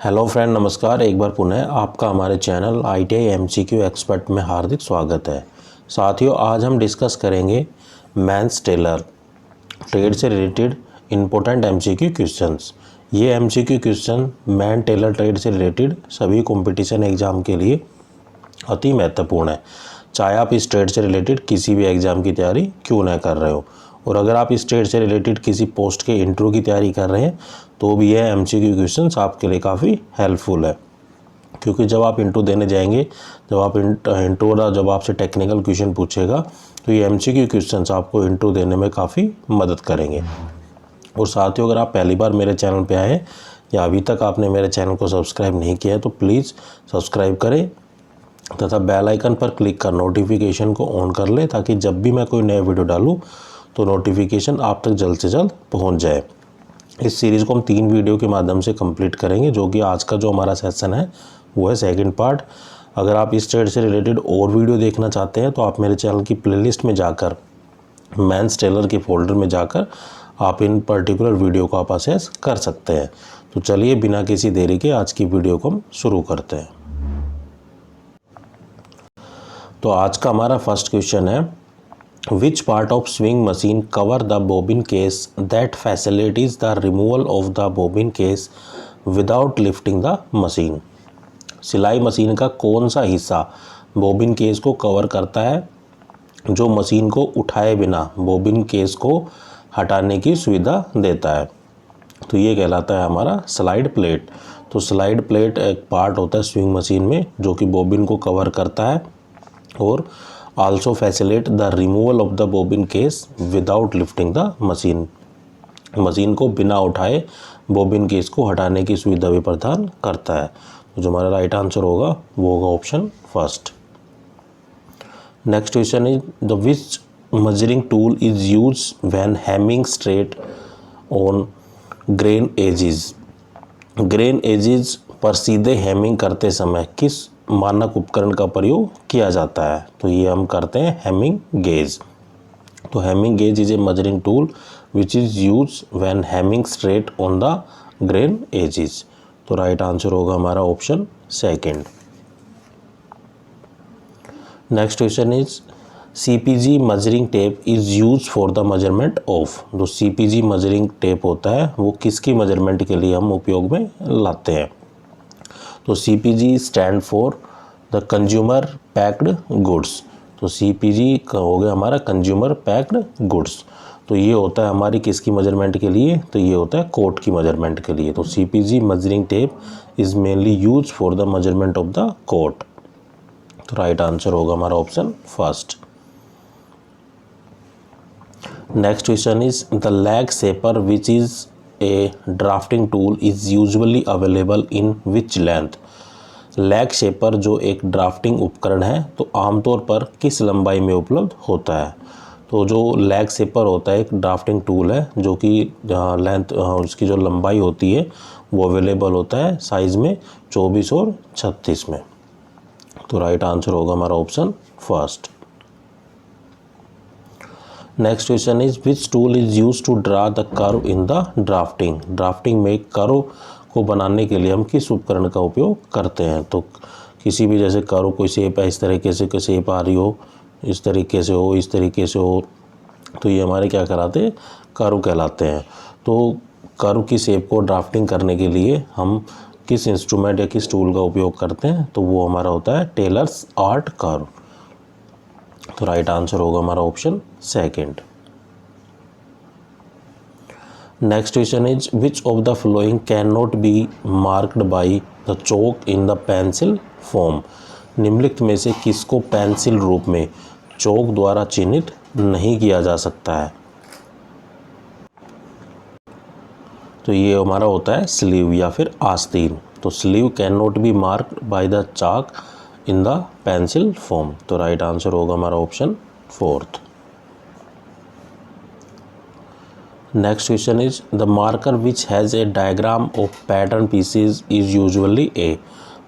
Hello friend, नमस्कार। एक बार पुनः आपका हमारे चैनल ITI MCQ एक्सपर्ट में हार्दिक स्वागत है। साथियों, आज हम डिस्कस करेंगे मैंस टेलर ट्रेड से रिलेटेड इम्पोर्टेंट MCQ क्वेश्चंस। ये MCQ question man tailor trade से रिलेटेड सभी कंपटीशन एग्ज़ाम के लिए अति महत्वपूर्ण है, चाहे आप इस ट्रेड से रिलेटेड किसी भी एग्ज़ाम की तैयारी क्यों ना कर रहे हो। और अगर आप इस ट्रेड से रिलेटेड किसी पोस्ट के इंटरव्यू की तैयारी कर रहे हैं तो भी यह MCQ क्वेश्चंस आपके लिए काफ़ी हेल्पफुल है, क्योंकि जब आप इंटरव्यू देने जाएंगे, जब आपसे टेक्निकल क्वेश्चन पूछेगा तो ये MCQ क्वेश्चंस आपको इंटरव्यू देने में काफ़ी मदद करेंगे। और साथियों, अगर आप पहली बार मेरे चैनल पे आए या अभी तक आपने मेरे चैनल को सब्सक्राइब नहीं किया है तो प्लीज़ सब्सक्राइब करें तथा बेल आइकन पर क्लिक कर नोटिफिकेशन को ऑन कर लें, ताकि जब भी मैं कोई नया वीडियो डालूं तो नोटिफिकेशन आप तक जल्द से जल्द पहुंच जाए। इस सीरीज़ को हम 3 वीडियो के माध्यम से कंप्लीट करेंगे, जो कि आज का जो हमारा सेशन है वो है सेकंड पार्ट। अगर आप इस ट्रेड से रिलेटेड और वीडियो देखना चाहते हैं तो आप मेरे चैनल की प्लेलिस्ट में जाकर मैंस टेलर के फोल्डर में जाकर आप इन पर्टिकुलर वीडियो को आप असेस कर सकते हैं। तो चलिए बिना किसी देरी के आज की वीडियो को हम शुरू करते हैं। तो आज का हमारा फर्स्ट क्वेश्चन है, which part of swing machine cover the bobbin case that facilities the removal of the bobbin case without lifting the machine. सिलाई मशीन का कौन सा हिस्सा बॉबिन केस को कवर करता है जो मशीन को उठाए बिना बॉबिन केस को हटाने की सुविधा देता है? तो ये कहलाता है हमारा स्लाइड प्लेट। तो स्लाइड प्लेट एक पार्ट होता है स्विंग मशीन में जो कि बॉबिन को कवर करता है और also facilitate the removal of the bobbin case without lifting the machine. Machine को बिना उठाए बॉबिन केस को हटाने की सुविधा भी प्रदान करता है। तो जो हमारा राइट आंसर होगा वो होगा option first. Next question is the which measuring tool is use when hemming straight on grain edges. Grain edges पर सीधे हैमिंग करते समय किस मानक उपकरण का प्रयोग किया जाता है? तो ये हम करते हैं हैमिंग गेज। तो hemming gauge is a measuring tool which is use when hemming straight on the grain edges. तो राइट आंसर होगा हमारा option second. Next question is CPG measuring tape is use for the measurement of. जो CPG measuring tape होता है वो किसकी measurement के लिए हम उपयोग में लाते हैं? तो CPG stand for the consumer packed goods. तो CPG का हो गया हमारा कंज्यूमर पैक्ड गुड्स। तो ये होता है हमारी किसकी मेजरमेंट के लिए? तो ये होता है कोट की मेजरमेंट के लिए। तो CPG measuring tape is mainly use for the measurement of the coat. तो राइट आंसर होगा हमारा option first. Next question is the leg shaper which is a drafting tool is usually available in which length. Leg shaper जो एक drafting उपकरण है तो आमतौर पर किस लंबाई में उपलब्ध होता है? तो जो लैग शेपर होता है एक ड्राफ्टिंग टूल है जो कि लेंथ उसकी जो लंबाई होती है वो अवेलेबल होता है साइज़ में 24 और 36 में। तो राइट आंसर होगा हमारा option first. Next question is which tool is use to draw the curve in the drafting. Drafting में कर्व को बनाने के लिए हम किस उपकरण का उपयोग करते हैं? तो किसी भी जैसे कर्व कोई शेप है, इस तरीके से कोई शेप आ रही हो, इस तरीके से हो, इस तरीके से हो, तो ये हमारे क्या कहलाते हैं? कर्व कहलाते हैं। तो कर्व की शेप को ड्राफ्टिंग करने के लिए हम किस इंस्ट्रूमेंट या किस टूल का उपयोग करते हैं? तो वो हमारा होता है टेलर्स आर्ट कर्व। तो राइट आंसर होगा हमारा option second. Next question is which of the flowing can not be marked by the Chowk in the pencil form. निम्नलिखित में से किसको पेंसिल रूप में चौक द्वारा चिन्हित नहीं किया जा सकता है? तो ये हमारा होता है स्लीव या फिर आस्तीन। तो sleeve can not be marked by the chalk in the pencil form. तो राइट आंसर होगा हमारा option fourth. Next question is the marker which has a diagram of pattern pieces is usually a.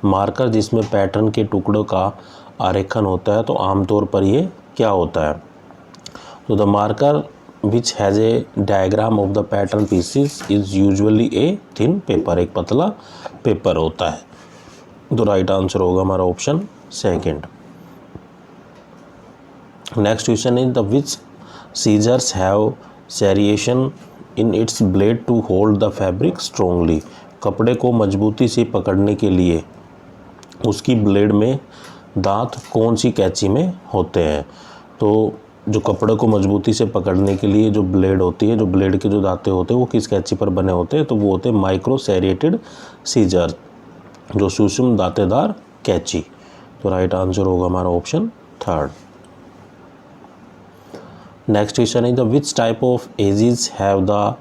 Marker जिसमें pattern के टुकड़ों का आरेखन होता है तो आमतौर पर ये क्या होता है? तो the marker which has a diagram of the pattern pieces is usually a thin paper, एक पतला पेपर होता है। तो राइट आंसर होगा हमारा option second. Next question is the which scissors have serration in its blade to hold the fabric strongly. कपड़े को मजबूती से पकड़ने के लिए उसकी ब्लेड में दांत कौन सी कैंची में होते हैं। तो जो कपड़े को मजबूती से पकड़ने के लिए जो ब्लेड होती है, जो ब्लेड के जो दांते होते हैं वो किस कैंची पर बने होते हैं, तो वो होते हैं माइक्रो सेरिएटेड सीजर, जो सूक्ष्म दांतेदार कैंची। तो राइट आंसर होगा हमारा option third. Next question is the which type of edges have the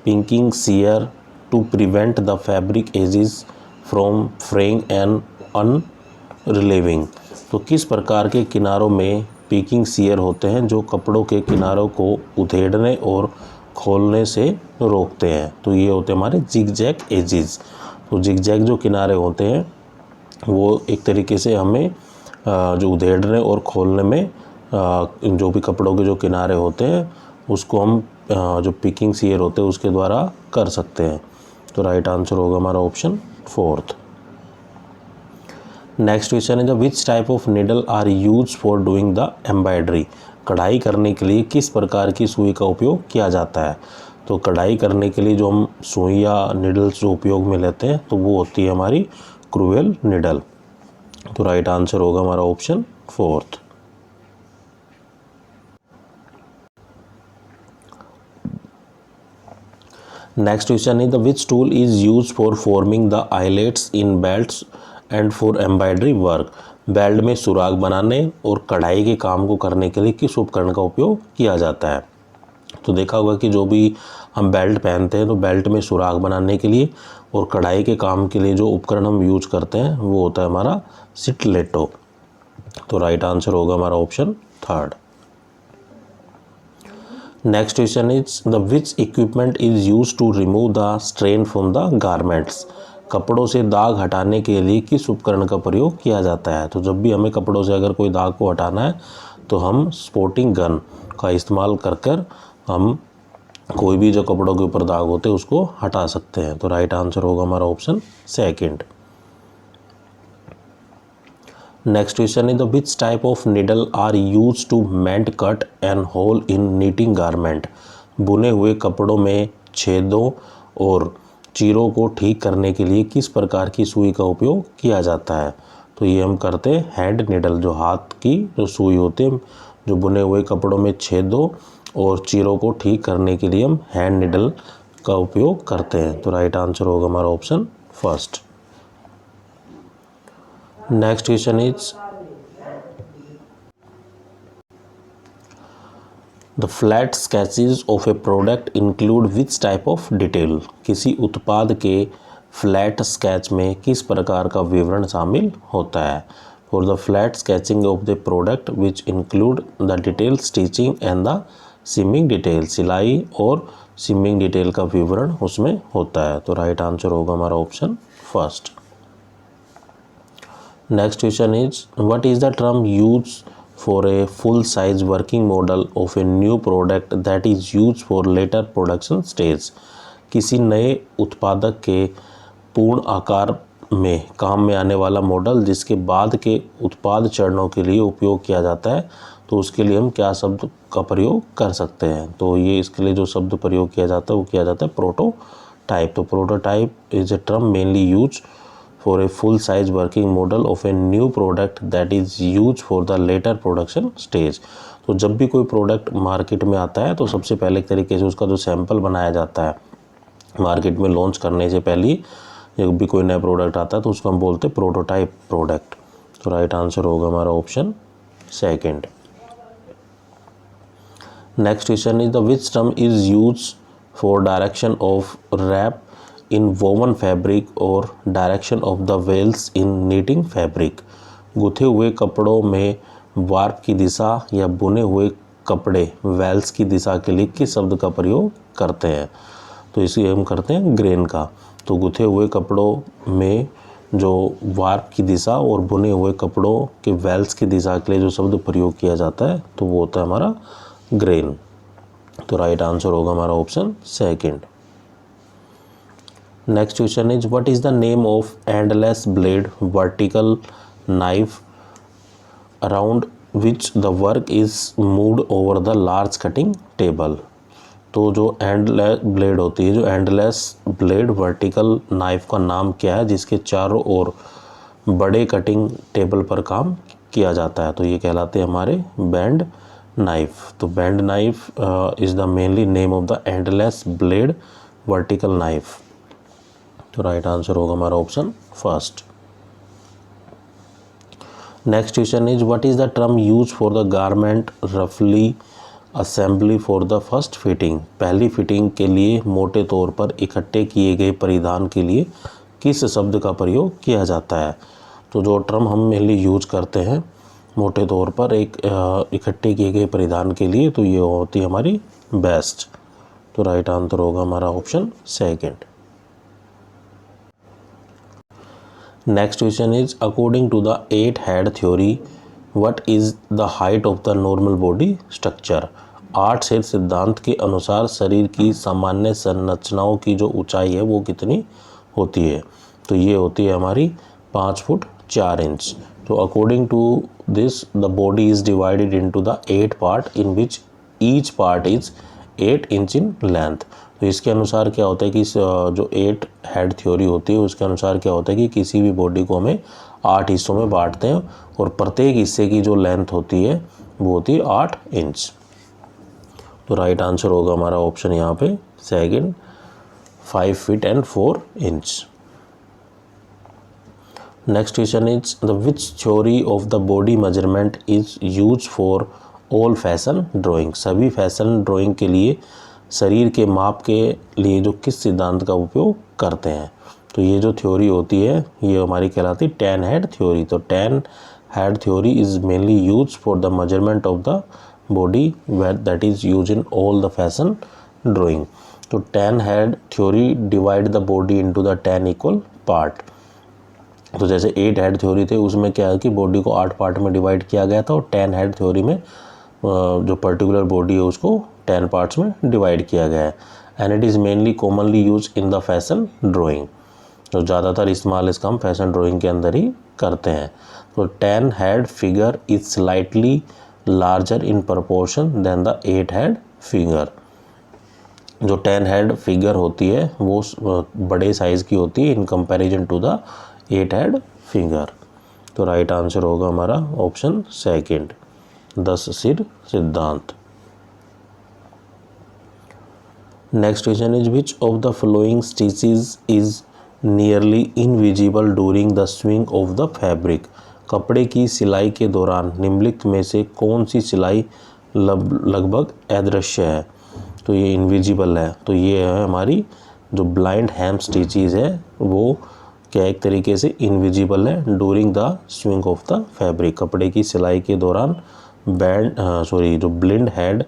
pinking shear to prevent the fabric edges from fraying and unravelling. तो किस प्रकार के किनारों में पिंकिंग सीयर होते हैं जो कपड़ों के किनारों को उधेड़ने और खोलने से रोकते हैं। तो ये होते हैं हमारे जिग जैग एजेस। तो जिग जैग जो किनारे होते हैं वो एक तरीके से हमें जो उधेड़ने और खोलने में जो भी कपड़ों के जो किनारे होते हैं उसको हम जो पिकिंग सीयर होते हैं उसके द्वारा कर सकते हैं। तो राइट आंसर होगा हमारा ऑप्शन फोर्थ। नेक्स्ट क्वेश्चन है the which type of needle are use for doing the embroidery. कढ़ाई करने के लिए किस प्रकार की सुई का उपयोग किया जाता है। तो कढ़ाई करने के लिए जो हम सुई या नीडल्स जो उपयोग में लेते हैं तो वो होती है हमारी क्रूएल नीडल। तो राइट आंसर होगा हमारा option fourth. Next question is the which tool is use for forming the eyelets in belts and for embroidery work. Belt में सुराग बनाने और कढ़ाई के काम को करने के लिए किस उपकरण का उपयोग किया जाता है। तो देखा होगा कि जो भी हम बेल्ट पहनते हैं तो बेल्ट में सुराग बनाने के लिए और कढ़ाई के काम के लिए जो उपकरण हम यूज करते हैं वो होता है हमारा स्टिलेटो। तो राइट आंसर होगा हमारा option third. Next question is the which equipment is use to remove the strain from the garments. कपड़ों से दाग हटाने के लिए किस उपकरण का प्रयोग किया जाता है। तो जब भी हमें कपड़ों से अगर कोई दाग को हटाना है तो हम स्पॉटिंग गन का इस्तेमाल कर हम कोई भी जो कपड़ों के ऊपर दाग होते हैं उसको हटा सकते हैं। तो राइट आंसर होगा हमारा option second. Next question is the which type of needle are use to mend cut and hole in knitting garment. बुने हुए कपड़ों में छेदों और चीरों को ठीक करने के लिए किस प्रकार की सुई का उपयोग किया जाता है। तो ये हम करते हैं हैंड नीडल, जो हाथ की जो सुई होती है, जो बुने हुए कपड़ों में छेदों और चीरों को ठीक करने के लिए हम हैंड नीडल का उपयोग करते हैं। तो राइट आंसर होगा हमारा option first. Next question is the flat sketches of A product include which type of detail. किसी उत्पाद के फ्लैट स्केच में किस प्रकार का विवरण शामिल होता है। For the flat sketching of the product which include the detail stitching and the सिमिंग detail. सिलाई और सिमिंग डिटेल का विवरण उसमें होता है। तो राइट आंसर होगा हमारा option first. Next question is what is the term use for a full size working model of a new product that is used for later production stage। किसी नए उत्पादक के पूर्ण आकार में काम में आने वाला मॉडल जिसके बाद के उत्पाद चरणों के लिए उपयोग किया जाता है तो उसके लिए हम क्या शब्द का प्रयोग कर सकते हैं। तो ये इसके लिए जो शब्द प्रयोग किया जाता है वो किया जाता है प्रोटोटाइप। तो prototype is a term mainly use for a full size working model of a new product that is used for the later production stage। तो जब भी कोई प्रोडक्ट मार्केट में आता है तो सबसे पहले एक तरीके से उसका जो सैंपल बनाया जाता है मार्केट में लॉन्च करने से पहले, जब भी कोई नया प्रोडक्ट आता है तो उसको हम बोलते हैं प्रोटोटाइप प्रोडक्ट। तो राइट आंसर होगा हमारा option second. Next question is the which term is use for direction of warp in woven fabric और direction of the wales in knitting fabric. गुथे हुए कपड़ों में वार्प की दिशा या बुने हुए कपड़े वेल्स की दिशा के लिए किस शब्द का प्रयोग करते हैं। तो इसे हम करते हैं ग्रेन का। तो गुथे हुए कपड़ों में जो वार्प की दिशा और बुने हुए कपड़ों के वेल्स की दिशा के लिए जो शब्द प्रयोग किया जाता है तो वो होता है हमारा ग्रेन। तो राइट आंसर होगा हमारा option second. Next question is what is the name of endless blade vertical knife around which the work is moved over the large cutting table. तो जो एंडलेस ब्लेड होती है, जो एंडलेस ब्लेड वर्टिकल नाइफ का नाम क्या है जिसके चारों ओर बड़े कटिंग टेबल पर काम किया जाता है? तो ये कहलाते हैं हमारे बेंड नाइफ। तो band knife is the mainly name of the endless blade vertical knife. तो राइट आंसर होगा हमारा option first. Next question is what is the term use for the garment रफली assembly for the first fitting. पहली fitting के लिए मोटे तौर पर इकट्ठे किए गए परिधान के लिए किस शब्द का प्रयोग किया जाता है? तो जो टर्म हम मेनली यूज करते हैं मोटे तौर पर एक इकट्ठे किए गए परिधान के लिए, तो ये होती है हमारी बेस्ट। तो राइट आंसर होगा हमारा option second. Next question is according to the 8 head theory what is the height of the normal body structure. 8 सिर सिद्धांत के अनुसार शरीर की सामान्य संरचनाओं की जो ऊंचाई है वो कितनी होती है? तो ये होती है हमारी 5 फुट 4 इंच। तो according to this the body is divided into the 8 part in which each part is 8 inch in length. तो इसके अनुसार क्या होता है कि जो 8 हेड थ्योरी होती है उसके अनुसार क्या होता है कि किसी भी बॉडी को हमें 8 हिस्सों में बांटते हैं और प्रत्येक हिस्से की जो लेंथ होती है वो होती है 8 इंच। तो राइट आंसर होगा हमारा ऑप्शन यहाँ पे second, 5 feet and 4 inch. Next question is the which theory of the body measurement is use for all fashion drawing. सभी फैशन ड्राइंग के लिए शरीर के माप के लिए जो किस सिद्धांत का उपयोग करते हैं? तो ये जो थ्योरी होती है ये हमारी कहलाती है 10 हेड थ्योरी। तो 10 head theory is mainly use for the measurement of the body that is use in all the fashion drawing. तो 10 head theory divide the body into the 10 equal part. तो जैसे 8 हेड थ्योरी थे उसमें क्या है कि body को 8 part में डिवाइड किया गया था और 10 हेड थ्योरी में जो पर्टिकुलर बॉडी है उसको 10 पार्ट्स में डिवाइड किया गया है। And it is mainly commonly use in the fashion drawing. तो ज़्यादातर इस्तेमाल इसका हम फैशन ड्राइंग के अंदर ही करते हैं। तो 10 head figure is slightly larger in proportion then the 8 head figure. जो 10 हेड फिगर होती है वो बड़े साइज़ की होती है in comparison to the 8 head figure. तो राइट आंसर होगा हमारा ऑप्शन सेकंड, 10 सिर सिद्धांत। Next question is which of the flowing stitches is nearly invisible during the swing of the fabric. कपड़े की सिलाई के दौरान निम्नलिखित में से कौन सी सिलाई लगभग अदृश्य है? तो ये इनविजिबल है। तो ये है हमारी जो ब्लाइंड हैम स्टिचेस है वो क्या एक तरीके से इनविजिबल है during the swing of the fabric. कपड़े की सिलाई के दौरान जो ब्लिंड हेड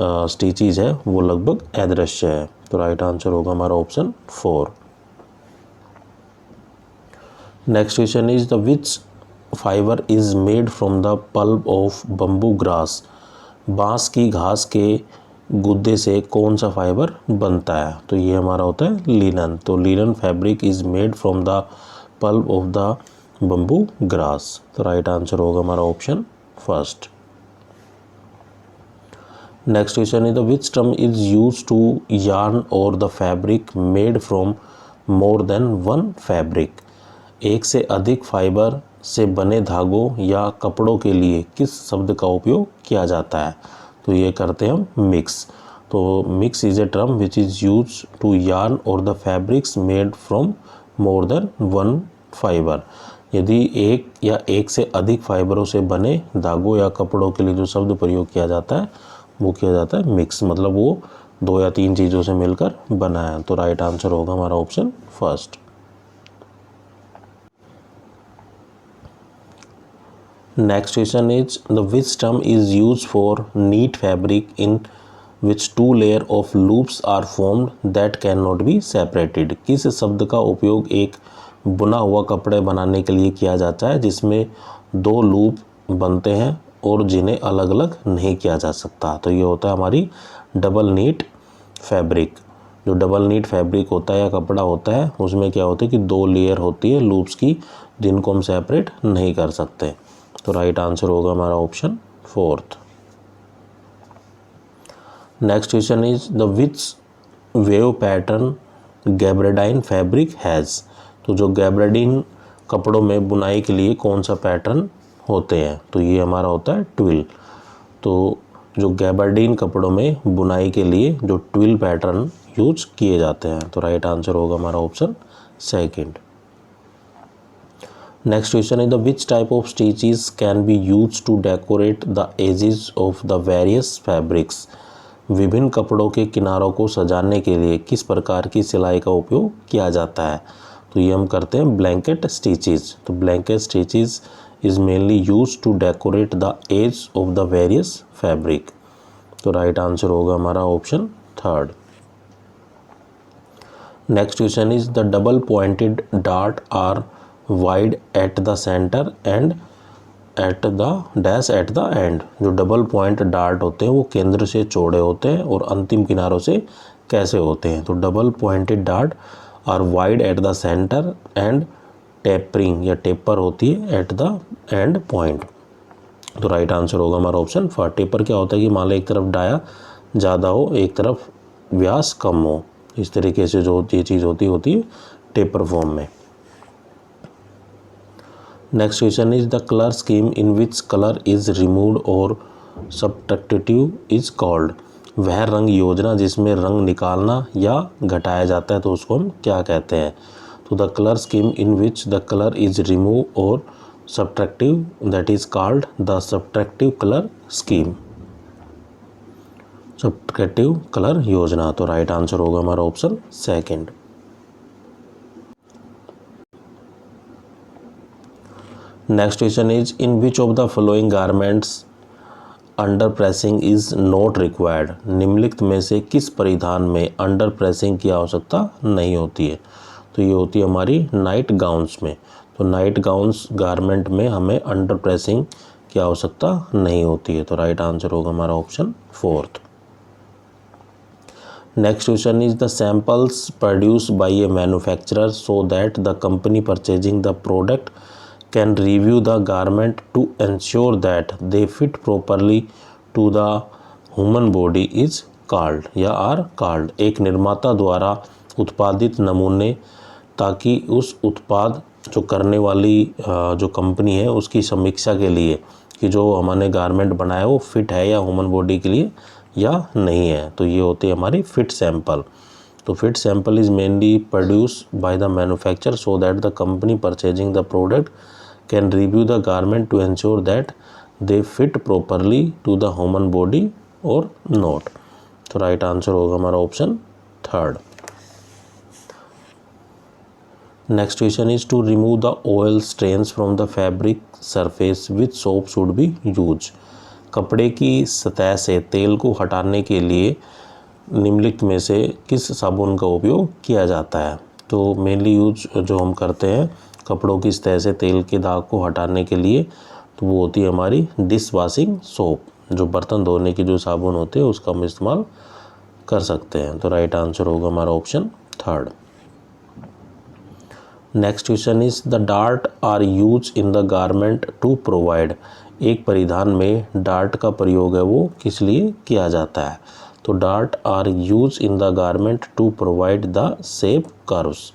स्टिचेस है वो लगभग अदृश्य है। तो राइट आंसर होगा हमारा option 4। Next question is the which fibre is made from the pulp of bamboo grass. बांस की घास के गुद्दे से कौन सा फाइबर बनता है? तो ये हमारा होता है लिनन। तो linen fabric is made from the pulp of the bamboo grass. तो राइट आंसर होगा हमारा option first. Next question is the which term is use to yarn और the fabric made from more than one fabric. एक से अधिक fibre से बने धागों या कपड़ों के लिए किस शब्द का उपयोग किया जाता है? तो ये करते हैं हम मिक्स। तो mix is a term which is use to yarn और the fabrics made from more than one fibre. यदि एक या एक से अधिक फाइबरों से बने धागों या कपड़ों के लिए जो शब्द प्रयोग किया जाता है वो किया जाता है मिक्स, मतलब वो 2 या 3 चीज़ों से मिलकर बना है। तो राइट आंसर होगा हमारा option first. Next question is the which term is use for knit fabric in which 2 layer of loops are formed that can not be separated. किस शब्द का उपयोग एक बुना हुआ कपड़े बनाने के लिए किया जाता है जिसमें 2 लूप बनते हैं और जिन्हें अलग अलग नहीं किया जा सकता। तो ये होता है हमारी डबल नीट फैब्रिक। जो डबल नीट फैब्रिक होता है या कपड़ा होता है उसमें क्या होता है कि 2 लेयर होती है लूप्स की, जिनको हम सेपरेट नहीं कर सकते। तो राइट आंसर होगा हमारा option 4th। Next question is the which weave pattern gabardine fabric has. तो जो गैब्रेडिन कपड़ों में बुनाई के लिए कौन सा पैटर्न होते हैं, तो ये हमारा होता है ट्विल। तो जो गैबर्डीन कपड़ों में बुनाई के लिए जो ट्विल पैटर्न यूज किए जाते हैं। तो राइट आंसर होगा हमारा option 2nd। Next question is the which type of stitches can be use to decorate the edges of the various fabrics. विभिन्न कपड़ों के किनारों को सजाने के लिए किस प्रकार की सिलाई का उपयोग किया जाता है। तो ये हम करते हैं ब्लैंकेट स्टिचेस। तो blanket stitches is mainly use to decorate the edge of the various fabric. तो राइट आंसर होगा हमारा option 3rd। Next question is the double pointed dart are wide at the centre and at the dash at the end. जो double point dart होते हैं वो केंद्र से चौड़े होते हैं और अंतिम किनारों से कैसे होते हैं। तो double pointed dart are wide at the centre and tapering या टेपर होती है एट द एंड पॉइंट। तो राइट आंसर होगा हमारा ऑप्शन 4। टेपर क्या होता है कि मान लो एक तरफ डाया ज़्यादा हो, एक तरफ व्यास कम हो, इस तरीके से जो ये चीज़ होती है टेपर फॉर्म में। Next question is the colour scheme in which colour is removed और सब्ट्रैक्टिव इज कॉल्ड। वह रंग योजना जिसमें रंग निकालना या घटाया जाता है तो उसको हम क्या कहते हैं। तो the colour scheme in which the colour is remove और subtractive that is called the subtractive colour scheme. Subtractive colour योजना। तो राइट आंसर होगा हमारा option 2nd। Next question is in which of the following garments under pressing is not required. निम्नलिखित में से किस परिधान में अंडर प्रेसिंग की आवश्यकता नहीं होती है। तो ये होती है हमारी नाइट गाउन्स में। तो नाइट गाउन्स गारमेंट में हमें अंडर प्रेसिंग की आवश्यकता नहीं होती है। तो राइट आंसर होगा हमारा option 4th। Next question is the samples produce by A manufacturer so that the company purchasing the product can review the garment to ensure that they fit properly to the human body is called या are called। एक निर्माता द्वारा उत्पादित नमूने ताकि उस उत्पाद जो करने वाली जो कंपनी है उसकी समीक्षा के लिए कि जो हमने गारमेंट बनाया वो फिट है या ह्यूमन बॉडी के लिए या नहीं है। तो ये होती है हमारी फिट सैंपल। तो fit sample is mainly produce by the manufacturer so that the company purchasing the product can review the garment to ensure that they fit properly to the human body or not। तो right answer होगा हमारा option 3rd। Next question is to remove the oil strains from the fabric surface which soap should be use. कपड़े की सतह से तेल को हटाने के लिए निम्नलिखित में से किस साबुन का उपयोग किया जाता है। तो मेनली यूज जो हम करते हैं कपड़ों की सतह से तेल के दाग को हटाने के लिए तो वो होती है हमारी डिश वॉशिंग सोप। जो बर्तन धोने की जो साबुन होते हैं उसका हम इस्तेमाल कर सकते हैं। तो राइट आंसर होगा हमारा option 3rd। Next question is the dart are use in the garment to provide. एक परिधान में डार्ट का प्रयोग है वो किस लिए किया जाता है। तो dart are use in the garment to provide the shape curves.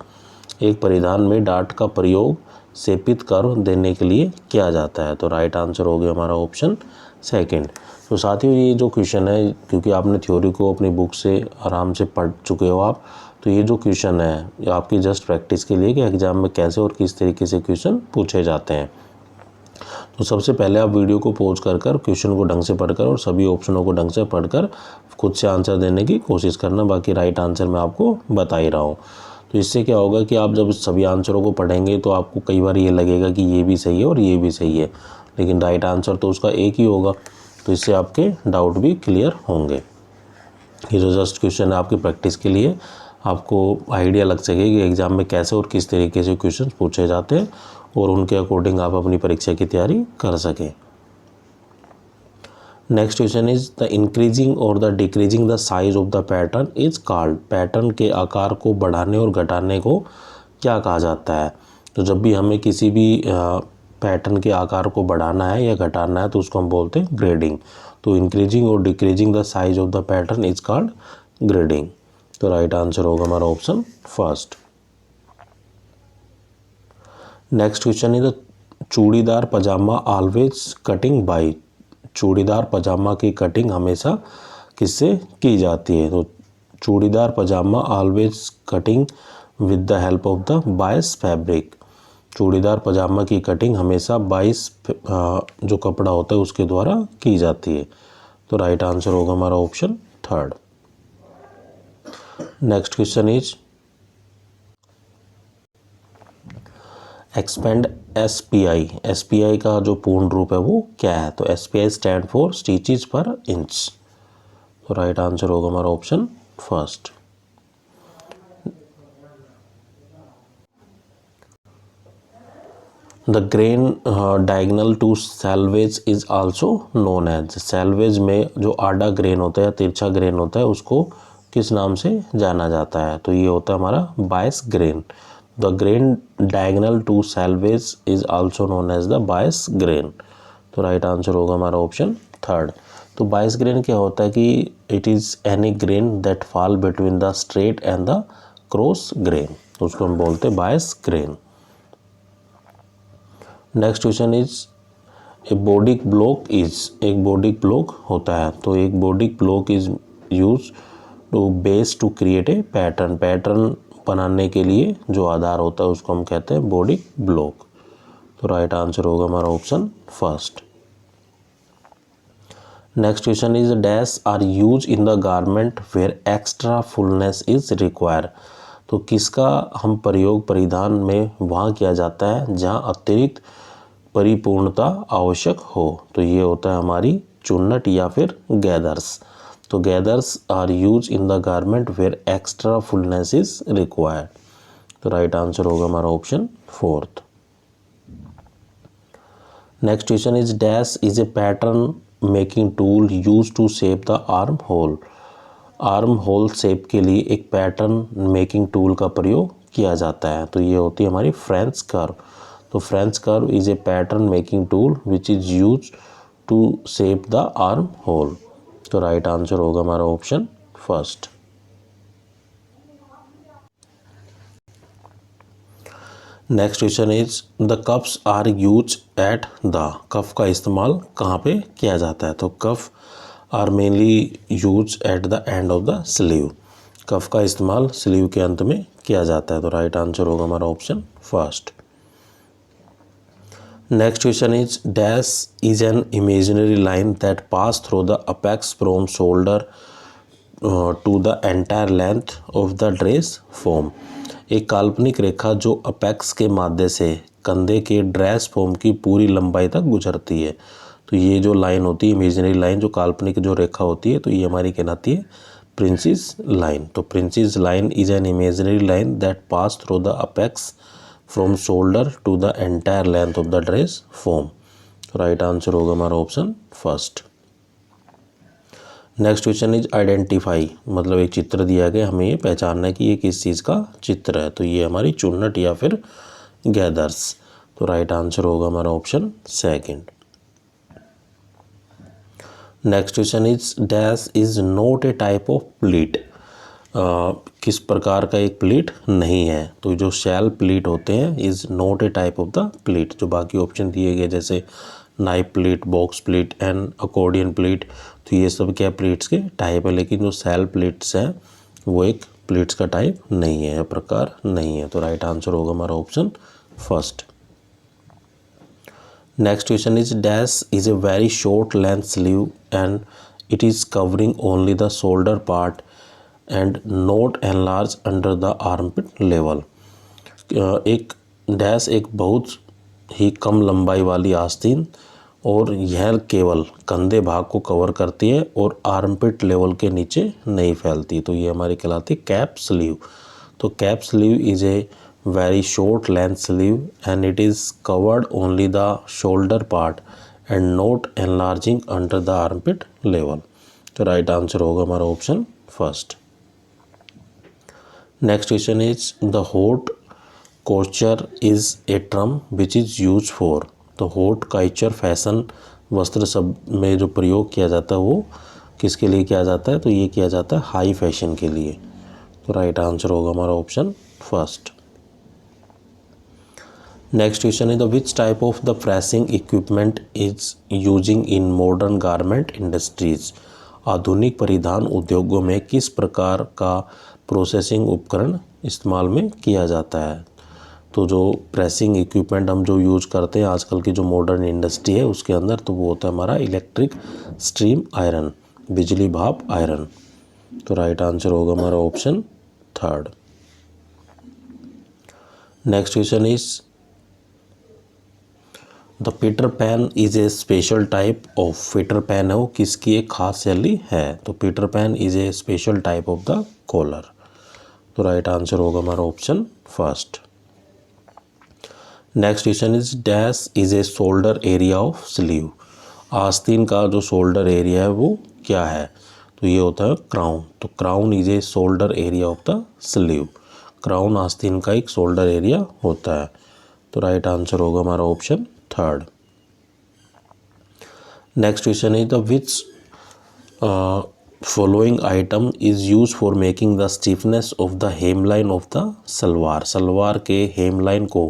एक परिधान में डार्ट का प्रयोग शेपित कर्व देने के लिए किया जाता है। तो राइट आंसर हो गया हमारा ऑप्शन 2nd। तो साथियों ये जो क्वेश्चन है क्योंकि आपने थ्योरी को अपनी बुक से आराम से पढ़ चुके हो आप, तो ये जो क्वेश्चन है ये आपकी जस्ट प्रैक्टिस के लिए कि एग्जाम में कैसे और किस तरीके से क्वेश्चन पूछे जाते हैं। तो सबसे पहले आप वीडियो को पॉज कर क्वेश्चन को ढंग से पढ़कर और सभी ऑप्शनों को ढंग से पढ़कर खुद से आंसर देने की कोशिश करना। बाकी राइट आंसर मैं आपको बता ही रहा हूँ। तो इससे क्या होगा कि आप जब सभी आंसरों को पढ़ेंगे तो आपको कई बार ये लगेगा कि ये भी सही है और ये भी सही है, लेकिन राइट आंसर तो उसका एक ही होगा। तो इससे आपके डाउट भी क्लियर होंगे। ये जो जस्ट क्वेश्चन है आपकी प्रैक्टिस के लिए, आपको आइडिया लग सके कि एग्ज़ाम में कैसे और किस तरीके से क्वेश्चन पूछे जाते हैं और उनके अकॉर्डिंग आप अपनी परीक्षा की तैयारी कर सकें। Next question is the increasing और the decreasing the size of the pattern is called. Pattern के आकार को बढ़ाने और घटाने को क्या कहा जाता है? तो जब भी हमें किसी भी पैटर्न के आकार को बढ़ाना है या घटाना है तो उसको हम बोलते हैं ग्रेडिंग। तो इंक्रीजिंग और decreasing the size of the pattern is called grading. तो राइट आंसर होगा हमारा option first. Next question is the churidar pyjama always cutting by. Churidar pyjama की कटिंग हमेशा किससे की जाती है? तो churidar pyjama always cutting with the help of the bias fabric. Churidar pyjama की कटिंग हमेशा बायस जो कपड़ा होता है उसके द्वारा की जाती है। तो राइट आंसर होगा हमारा option third. Next question is expand SPI. SPI का जो पूर्ण रूप है वो क्या है? तो SPI stand for stitches per inch. तो राइट आंसर होगा हमारा option first. The grain diagonal to selvage is also known as. Selvage में जो आड़ा ग्रेन होता है या तिरछा ग्रेन होता है उसको किस नाम से जाना जाता है? तो ये होता है हमारा bias grain. The grain diagonal to selvage is also known as the bias grain. तो राइट आंसर होगा हमारा ऑप्शन थर्ड। तो बायस ग्रेन क्या होता है कि it is any grain that fall between the straight and the cross grain. तो उसको हम बोलते हैं bias grain. Next question is a bodice block is. एक बोडिक ब्लॉक होता है। तो एक bodice block is use to base to create a pattern. Pattern बनाने के लिए जो आधार होता है उसको हम कहते हैं बोडिक ब्लॉक। तो राइट आंसर होगा हमारा option first. Next question is dash are use in the garment where extra fullness is require. तो किसका हम प्रयोग परिधान में वहाँ किया जाता है जहाँ अतिरिक्त परिपूर्णता आवश्यक हो? तो ये होता है हमारी चुन्नट या फिर गैदर्स। तो gathers are use in the garment where extra fullness is required. तो राइट आंसर होगा हमारा option fourth. Next question is dash is a pattern making tool use to shape the arm hole. Arm hole shape के लिए एक pattern making tool का प्रयोग किया जाता है। तो ये होती है हमारी फ्रेंच कर्व। तो French curve is a pattern making tool which is use to shape the arm hole. तो राइट आंसर होगा हमारा option first. Next question is the cuffs are use at the. Cuff का इस्तेमाल कहाँ पे किया जाता है? तो cuff are mainly use at the end of the sleeve. Cuff का इस्तेमाल स्लीव के अंत में किया जाता है। तो राइट आंसर होगा हमारा option first. Next question is dash is an imaginary line that pass through the apex from shoulder to the entire length of the dress form. एक काल्पनिक रेखा जो अपेक्स के माध्यम से कंधे के ड्रेस फॉर्म की पूरी लंबाई तक गुजरती है। तो ये जो लाइन होती है इमेजिनरी लाइन, जो काल्पनिक जो रेखा होती है, तो ये हमारी कहलाती है प्रिंसेस लाइन। तो princess line is an imaginary line that pass through the apex from shoulder to the entire length of the dress form. तो राइट आंसर होगा हमारा option first. Next question is identify. मतलब एक चित्र दिया गया, हमें ये पहचानना है कि ये किस चीज़ का चित्र है। तो ये हमारी चुन्नट या फिर गैदर्स। तो राइट आंसर होगा हमारा option second. Next question is dash is not a type of pleat. किस प्रकार का एक प्लीट नहीं है? तो जो शैल प्लीट होते हैं is not a type of the pleat. जो बाकी ऑप्शन दिए गए जैसे knife pleat, box pleat and accordion pleat, तो ये सब क्या प्लीट्स के टाइप है। लेकिन जो शैल प्लीट्स हैं वो एक प्लीट्स का टाइप नहीं है, प्रकार नहीं है। तो राइट आंसर होगा हमारा option first. Next question is dash is a very short length sleeve and it is covering only the shoulder part and not enlarge under the armpit level. एक डैश एक बहुत ही कम लंबाई वाली आस्तीन और यह केवल कंधे भाग को कवर करती है और आर्मपिट लेवल के नीचे नहीं फैलती। तो ये हमारी कहलाती है कैप स्लीव। तो cap sleeve is a very short length sleeve and it is covered only the shoulder part and not enlarging under the armpit level. तो राइट आंसर होगा हमारा option first. Next question is the haute couture is a term which is use for. तो haute couture fashion वस्त्र शब्द में जो प्रयोग किया जाता है वो किसके लिए किया जाता है, तो ये किया जाता है हाई फैशन के लिए। तो राइट आंसर होगा हमारा ऑप्शन फर्स्ट। नेक्स्ट क्वेश्चन है the which type of the pressing equipment is using in modern garment industries. आधुनिक परिधान उद्योगों में किस प्रकार का प्रोसेसिंग उपकरण इस्तेमाल में किया जाता है। तो जो प्रेसिंग इक्विपमेंट हम जो यूज़ करते हैं आजकल की जो मॉडर्न इंडस्ट्री है उसके अंदर, तो वो होता है हमारा इलेक्ट्रिक स्ट्रीम आयरन, बिजली भाप आयरन। तो राइट आंसर होगा हमारा option third. Next question is the Peter Pan is a special type of. Peter Pan है वो किसकी एक खास शैली है। तो Peter Pan is a special type of the collar. तो राइट आंसर होगा हमारा option first. Next question is dash is a shoulder area of sleeve. आस्तीन का जो शोल्डर एरिया है वो क्या है, तो ये होता है क्राउन। तो crown is a shoulder area of the sleeve. Crown आस्तीन का एक शोल्डर एरिया होता है। तो राइट आंसर होगा हमारा option third. Next question is the which following item is use for making the stiffness of the hemline of the salwar. Salwar के hemline को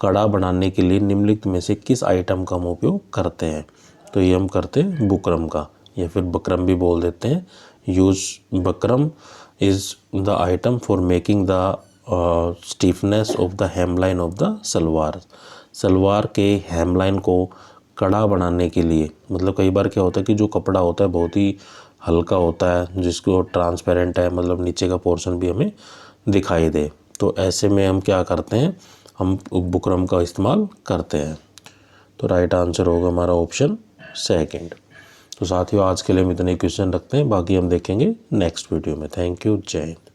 कड़ा बनाने के लिए निम्नलिखित में से किस आइटम का हम उपयोग करते हैं। तो ये हम करते हैं बुकरम का, या फिर बकरम भी बोल देते हैं। Use buckram is the item for making the stiffness of the hemline of the salwar. Salwar के हेमलाइन को कड़ा बनाने के लिए, मतलब कई बार क्या होता है कि जो कपड़ा होता है बहुत ही हल्का होता है जिसको ट्रांसपेरेंट है, मतलब नीचे का पोर्शन भी हमें दिखाई दे, तो ऐसे में हम क्या करते हैं, हम बुकरम का इस्तेमाल करते हैं। तो राइट आंसर होगा हमारा ऑप्शन सेकंड। तो साथियों आज के लिए हम इतने क्वेश्चन रखते हैं, बाकी हम देखेंगे नेक्स्ट वीडियो में। थैंक यू, जय हिंद।